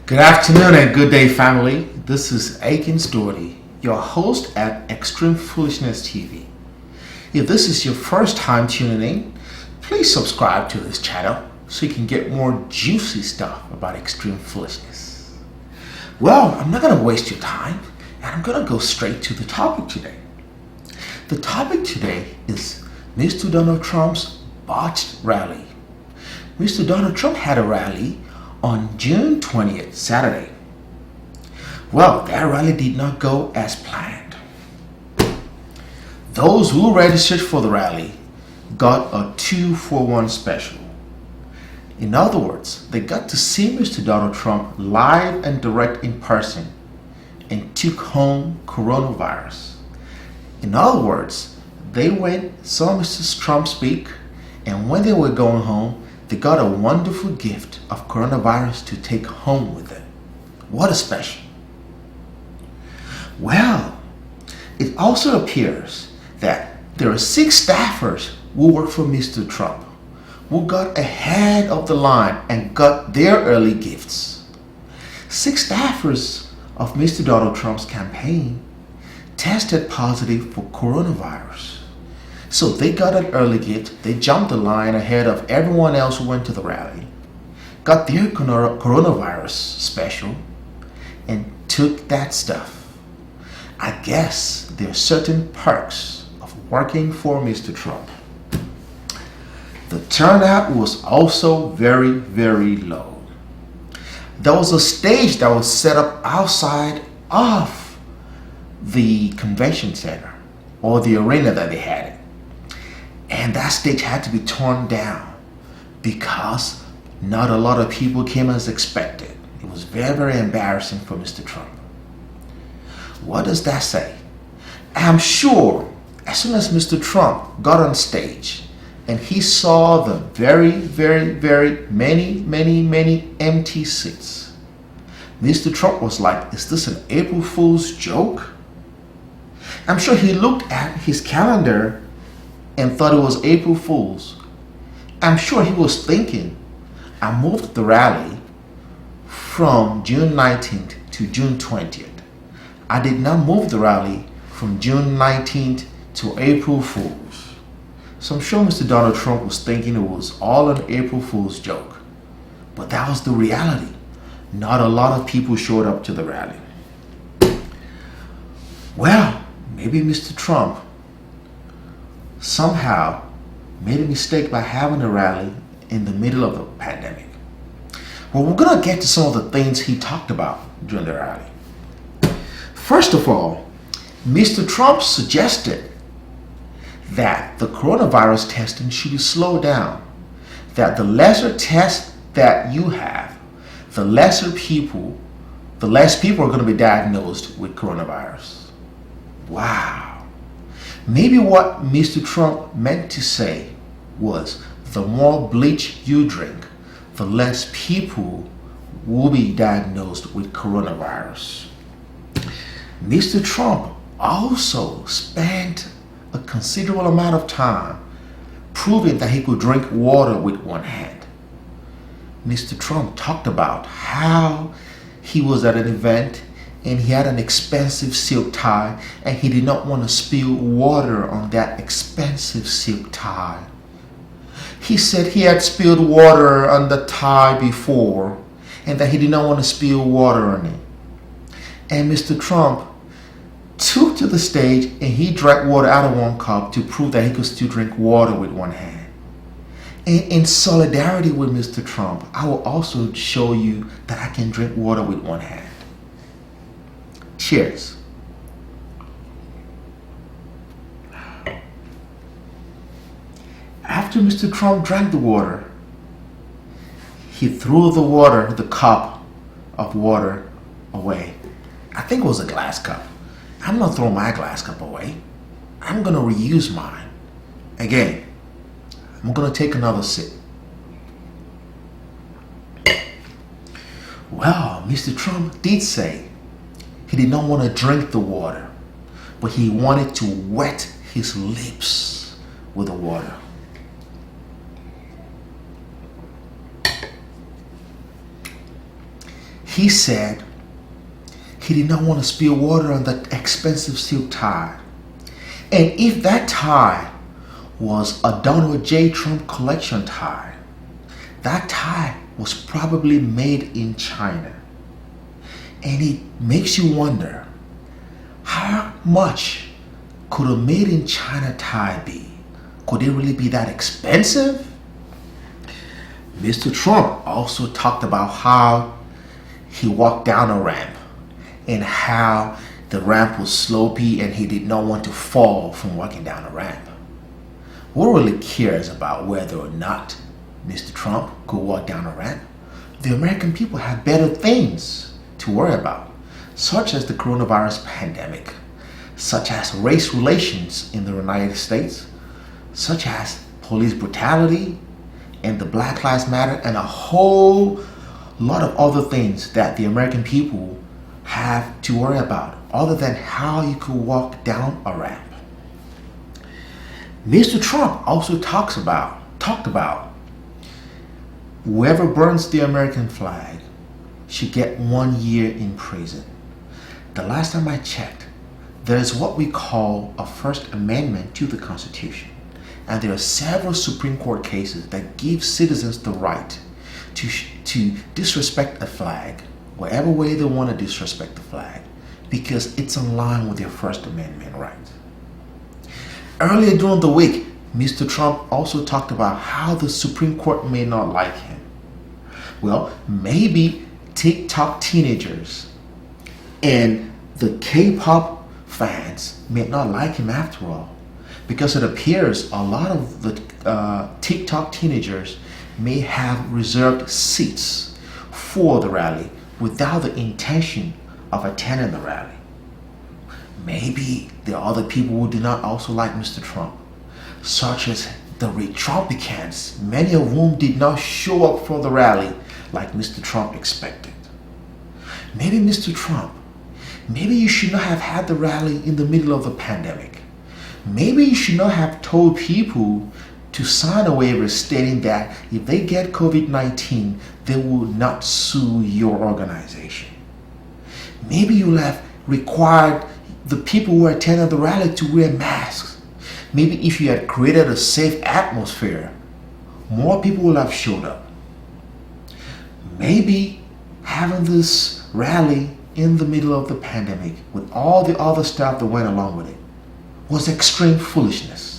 Good afternoon and good day, family. This is Aikens Doherty, your host at Extreme Foolishness TV. If this is your first time tuning in, please subscribe to this channel so you can get more juicy stuff about extreme foolishness. Well, I'm not going to waste your time, and I'm going to go straight to the topic today. The topic today is Mr. Donald Trump's botched rally. Mr. Donald Trump had a rally on June 20th, Saturday. Well, that rally did not go as planned. Those who registered for the rally got a 2-for-1 special. In other words, they got to see Mr. Donald Trump live and direct in person and took home coronavirus. In other words, they went, saw Mr. Trump speak, and when they were going home, they got a wonderful gift of coronavirus to take home with them. What a special. Well, it also appears that there are 6 staffers who work for Mr. Trump who got ahead of the line and got their early gifts. 6 staffers of Mr. Donald Trump's campaign tested positive for coronavirus. So they got an early gift. They jumped the line ahead of everyone else who went to the rally, got their coronavirus special, and took that stuff. I guess there are certain perks of working for Mr. Trump. The turnout was also very, very low. There was a stage that was set up outside of the convention center or the arena that they had it. And that stage had to be torn down because not a lot of people came as expected. It was very, very embarrassing for Mr. Trump. What does that say? I'm sure as soon as Mr. Trump got on stage and he saw the very, very, very many empty seats, Mr. Trump was like, is this an April Fool's joke? I'm sure he looked at his calendar and thought it was April Fool's. I'm sure he was thinking, I moved the rally from June 19th to June 20th. I did not move the rally from June 19th to April Fool's. So I'm sure Mr. Donald Trump was thinking it was all an April Fool's joke. But that was the reality. Not a lot of people showed up to the rally. Well, maybe Mr. Trump somehow made a mistake by having a rally in the middle of the pandemic. Well, we're going to get to some of the things he talked about during the rally. First of all, Mr. Trump suggested that the coronavirus testing should be slowed down, that the lesser tests that you have, the less people are going to be diagnosed with coronavirus. Wow. Maybe what Mr. Trump meant to say was the more bleach you drink, the less people will be diagnosed with coronavirus. Mr. Trump also spent a considerable amount of time proving that he could drink water with one hand. Mr. Trump talked about how he was at an event and he had an expensive silk tie and he did not want to spill water on that expensive silk tie. He said he had spilled water on the tie before and that he did not want to spill water on it. And Mr. Trump took to the stage and he drank water out of one cup to prove that he could still drink water with one hand. And in solidarity with Mr. Trump, I will also show you that I can drink water with one hand. Cheers. After Mr. Trump drank the water, he threw the cup of water away. I think it was a glass cup. I'm not throwing my glass cup away. I'm going to reuse mine. Again, I'm going to take another sip. Well, Mr. Trump did say he did not want to drink the water, but he wanted to wet his lips with the water. He said he did not want to spill water on that expensive silk tie. And if that tie was a Donald J. Trump collection tie, that tie was probably made in China. And it makes you wonder, how much could a made in China tie be? Could it really be that expensive? Mr. Trump also talked about how he walked down a ramp and how the ramp was slopey and he did not want to fall from walking down a ramp. Who really cares about whether or not Mr. Trump could walk down a ramp? The American people have better things to worry about, such as the coronavirus pandemic, such as race relations in the United States, such as police brutality and the Black Lives Matter, and a whole lot of other things that the American people have to worry about other than how you could walk down a ramp. Mr. Trump also talked about whoever burns the American flag should get 1 year in prison. The last time I checked, there is what we call a First Amendment to the Constitution. And there are several Supreme Court cases that give citizens the right to disrespect a flag, whatever way they want to disrespect the flag, because it's in line with their First Amendment right. Earlier during the week, Mr. Trump also talked about how the Supreme Court may not like him. Well, maybe TikTok teenagers and the K-pop fans may not like him after all, because it appears a lot of the TikTok teenagers may have reserved seats for the rally without the intention of attending the rally. Maybe there are other people who do not also like Mr. Trump, such as the Trumpicans, many of whom did not show up for the rally like Mr. Trump expected. Maybe Mr. Trump, maybe you should not have had the rally in the middle of the pandemic. Maybe you should not have told people to sign a waiver stating that if they get COVID-19, they will not sue your organization. Maybe you would have required the people who attended the rally to wear masks. Maybe if you had created a safe atmosphere, more people would have showed up. Maybe having this rally in the middle of the pandemic with all the other stuff that went along with it was extreme foolishness.